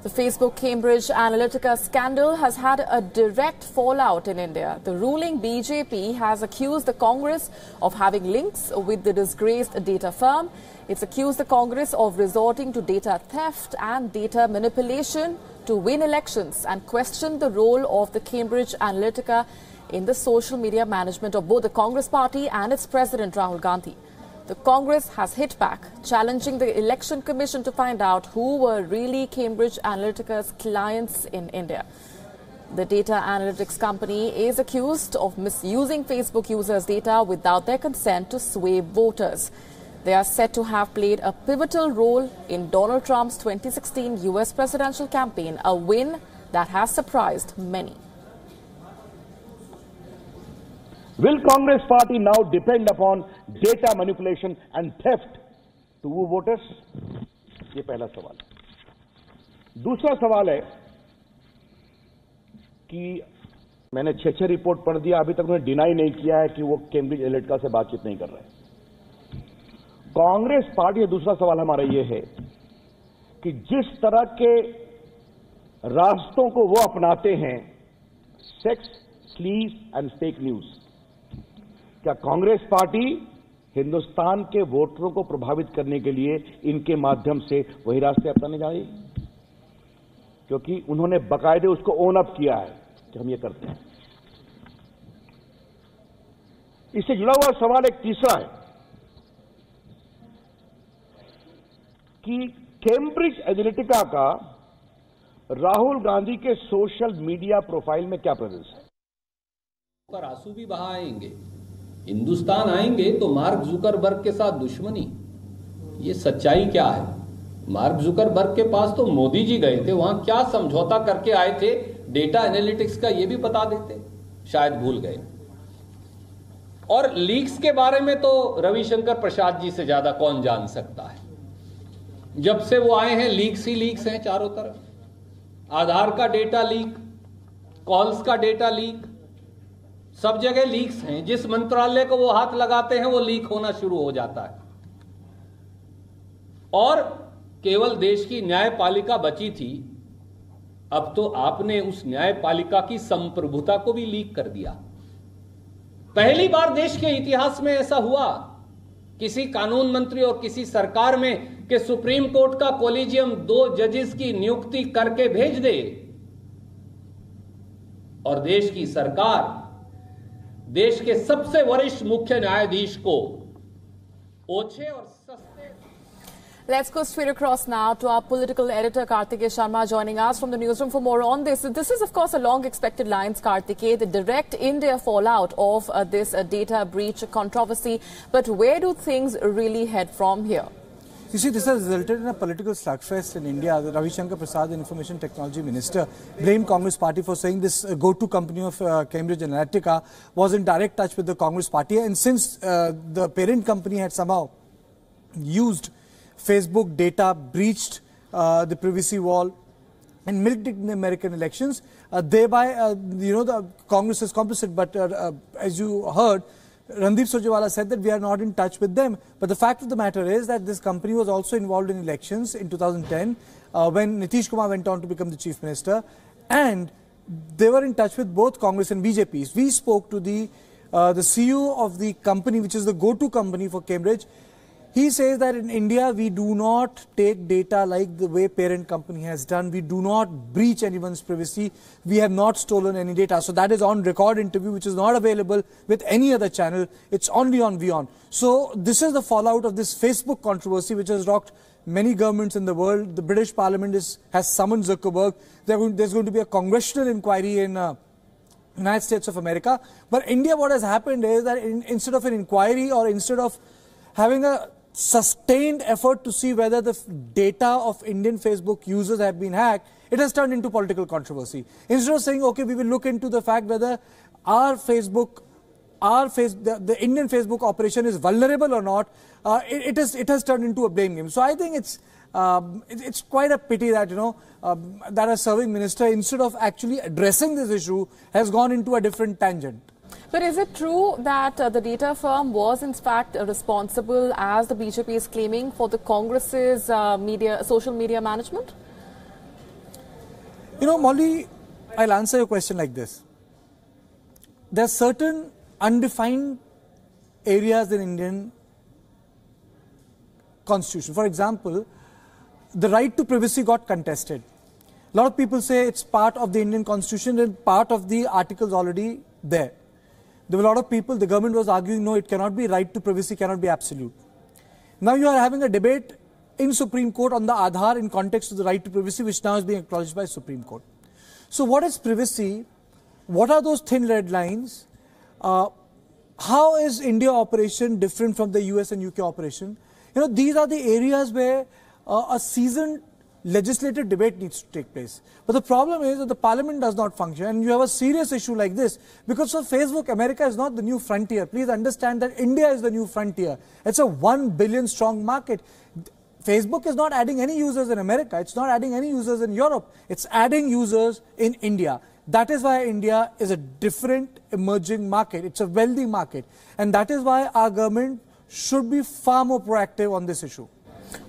The Facebook Cambridge Analytica scandal has had a direct fallout in India. The ruling BJP has accused the Congress of having links with the disgraced data firm. It's accused the Congress of resorting to data theft and data manipulation to win elections and questioned the role of the Cambridge Analytica in the social media management of both the Congress party and its president Rahul Gandhi. The Congress has hit back, challenging the Election Commission to find out who were really Cambridge Analytica's clients in India. The data analytics company is accused of misusing Facebook users' data without their consent to sway voters. They are said to have played a pivotal role in Donald Trump's 2016 US presidential campaign, a win that has surprised many. Will Congress party now depend upon data manipulation and theft to woo voters? ये पहला सवाल है। दूसरा सवाल है कि मैंने 6 report पढ़ दिया, अभी तक उन्होंने डिनाई नहीं किया है कि वो कैम्ब्रिज एनालिटिका से बातचीत नहीं कर रहे। कांग्रेस पार्टी का दूसरा सवाल हमारा ये है कि जिस तरह के रास्तों को वो अपनाते हैं, sex, sleaze and fake news, क्या कांग्रेस पार्टी हिंदुस्तान के वोटरों को प्रभावित करने के लिए इनके माध्यम से वही रास्ते अपनाने जा रही है? क्योंकि उन्होंने बाकायदे उसको ओन अप किया है कि हम ये करते हैं। इससे जुड़ा हुआ सवाल एक तीसरा है कि कैम्ब्रिज एनालिटिका का राहुल गांधी के सोशल मीडिया प्रोफाइल में क्या प्रेजेंस है? पर आंसू भी बहाएंगे, हिंदुस्तान आएंगे तो मार्क जुकरबर्ग के साथ दुश्मनी। ये सच्चाई क्या है? मार्क जुकरबर्ग के पास तो मोदी जी गए थे, वहां क्या समझौता करके आए थे डेटा एनालिटिक्स का, ये भी बता देते, शायद भूल गए। और लीक्स के बारे में तो रविशंकर प्रसाद जी से ज्यादा कौन जान सकता है। जब से वो आए हैं लीक्स ही लीक्स हैं चारों तरफ। आधार का डेटा लीक, कॉल्स का डेटा लीक, सब जगह लीक्स हैं। जिस मंत्रालय को वो हाथ लगाते हैं वो लीक होना शुरू हो जाता है। और केवल देश की न्यायपालिका बची थी, अब तो आपने उस न्यायपालिका की संप्रभुता को भी लीक कर दिया। पहली बार देश के इतिहास में ऐसा हुआ किसी कानून मंत्री और किसी सरकार में कि सुप्रीम कोर्ट का कॉलेजियम 2 जजेस की नियुक्ति करके भेज दे और देश की सरकार देश के सबसे वरिष्ठ मुख्य न्यायाधीश को ओछे और सस्ते। Let's go straight across now to our political editor Kartikeya Sharma joining us from the newsroom for more on this. This is of course a long expected lines, Kartikeya, the direct India fallout of this data breach controversy. But where do things really head from here? You see, this has resulted in a political slugfest in India. Ravi Shankar Prasad, the Information Technology Minister, blamed Congress Party for saying this go-to company of Cambridge Analytica was in direct touch with the Congress Party. And since the parent company had somehow used Facebook data, breached the privacy wall and milked it in the American elections, thereby, the Congress is complicit. But as you heard, Randeep Surjewala said that we are not in touch with them. But the fact of the matter is that this company was also involved in elections in 2010 when Nitish Kumar went on to become the Chief Minister. And they were in touch with both Congress and BJP. We spoke to the CEO of the company, which is the go-to company for Cambridge. He says that in India, we do not take data like the way parent company has done. We do not breach anyone's privacy. We have not stolen any data. So that is on record interview, which is not available with any other channel. It's only on WION. So this is the fallout of this Facebook controversy, which has rocked many governments in the world. The British Parliament has summoned Zuckerberg. There's going to be a congressional inquiry in United States of America. But India, what has happened is that instead of an inquiry or instead of having a sustained effort to see whether the data of Indian Facebook users have been hacked, it has turned into political controversy. Instead of saying, okay, we will look into the fact whether our Facebook, the Indian Facebook operation is vulnerable or not, it has turned into a blame game. So I think it's quite a pity that, that a serving minister, instead of actually addressing this issue, has gone into a different tangent. But is it true that the data firm was in fact responsible, as the BJP is claiming, for the Congress's social media management? Molly, I'll answer your question like this. There are certain undefined areas in Indian constitution. For example, the right to privacy got contested. A lot of people say it's part of the Indian constitution and part of the articles already there. There were a lot of people, the government was arguing, no, it cannot be, right to privacy cannot be absolute. Now you are having a debate in Supreme Court on the Aadhaar in context of the right to privacy, which now is being acknowledged by Supreme Court. So what is privacy? What are those thin red lines? How is India operation different from the US and UK operation? These are the areas where a seasoned legislative debate needs to take place. But the problem is that the parliament does not function, and you have a serious issue like this. Because for Facebook, America is not the new frontier. Please understand that India is the new frontier. It's a 1 billion strong market. Facebook is not adding any users in America. It's not adding any users in Europe. It's adding users in India. That is why India is a different emerging market. It's a wealthy market. And that is why our government should be far more proactive on this issue.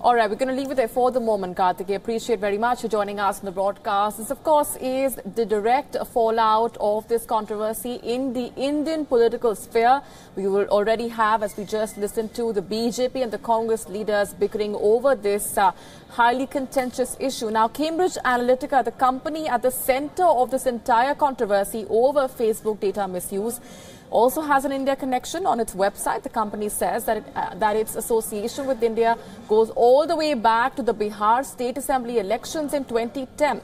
All right, we're going to leave it there for the moment, Karthik. I appreciate very much for joining us on the broadcast. This, of course, is the direct fallout of this controversy in the Indian political sphere. We will already have, as we just listened to, the BJP and the Congress leaders bickering over this highly contentious issue. Now, Cambridge Analytica, the company at the center of this entire controversy over Facebook data misuse, also has an India connection on its website. The company says that its association with India goes all the way back to the Bihar State Assembly elections in 2010.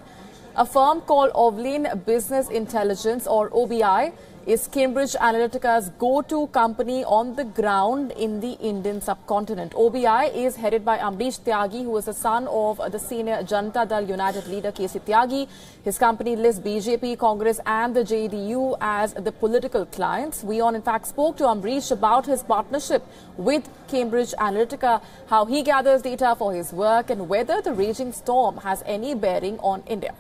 A firm called OVI Business Intelligence, or OVI, is Cambridge Analytica's go-to company on the ground in the Indian subcontinent. OVI is headed by Amrish Tyagi, who is the son of the senior Janata Dal United leader K.C. Tyagi. His company lists BJP, Congress and the JDU as the political clients. WION, in fact, spoke to Amrish about his partnership with Cambridge Analytica, how he gathers data for his work and whether the raging storm has any bearing on India.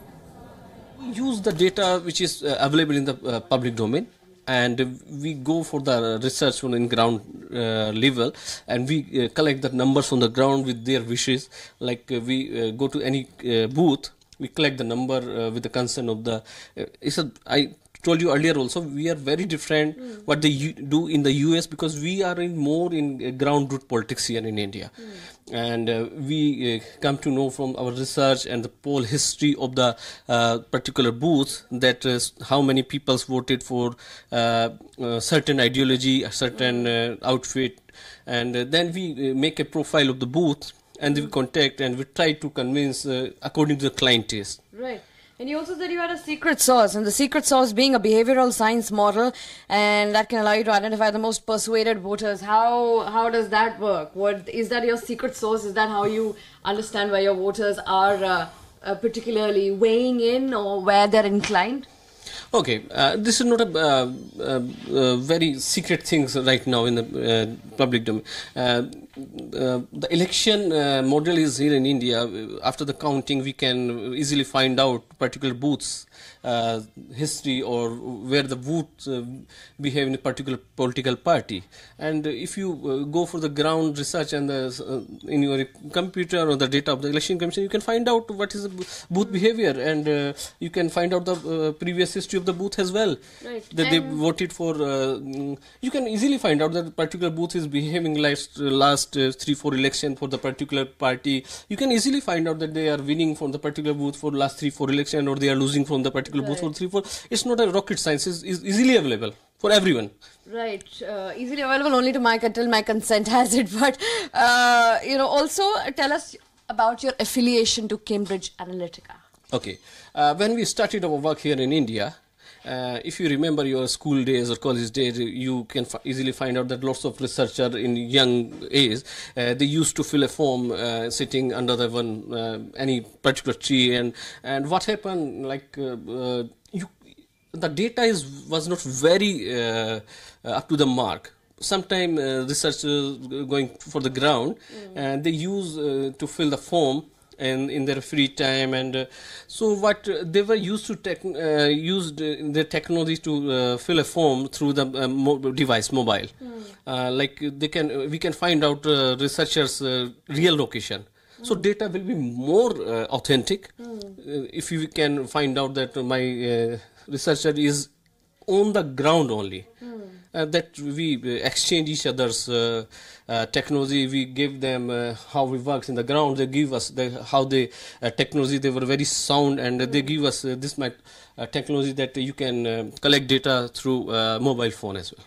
We use the data which is available in the public domain, and we go for the research on ground level, and we collect the numbers on the ground with their wishes. Like we go to any booth, we collect the number with the consent of the. I told you earlier also, we are very different what they do in the US, because we are more in ground root politics here in India. And we come to know from our research and the poll history of the particular booth that how many people voted for certain ideology, a certain outfit, and then we make a profile of the booth, and we contact and we try to convince according to the client taste. Right. And you also said you had a secret sauce, and the secret sauce being a behavioral science model, and that can allow you to identify the most persuaded voters. How does that work? Is that your secret sauce? Is that how you understand where your voters are particularly weighing in or where they're inclined? Okay, this is not a very secret things right now in the public domain. The election model is here in India. After the counting, we can easily find out particular booths history or where the votes behave in a particular political party. And if you go for the ground research and in your computer or the data of the election commission, you can find out what is the booth behavior, and you can find out the previous history of the booth as well. Right. That they voted for. You can easily find out that the particular booth is behaving last 3-4 election for the particular party. You can easily find out that they are winning from the particular booth for last 3-4 election, or they are losing from the particular booth for 3-4. It's not a rocket science. It's easily available for everyone. Right, easily available only to till my consent has it. But also tell us about your affiliation to Cambridge Analytica. Okay, when we started our work here in India, if you remember your school days or college days, you can easily find out that lots of researchers in young age, they used to fill a form sitting under the any particular tree, and what happened, like the data was not very up to the mark. Sometimes researchers going for the ground, and they use to fill the form and in their free time, and so what they were used to used their technology to fill a form through the device mobile. Like we can find out researchers real location. So data will be more authentic if we can find out that my researcher is on the ground only. That we exchange each other's technology. We give them how it works in the ground. They give us how the technology. They were very sound, and they give us this technology that you can collect data through mobile phone as well.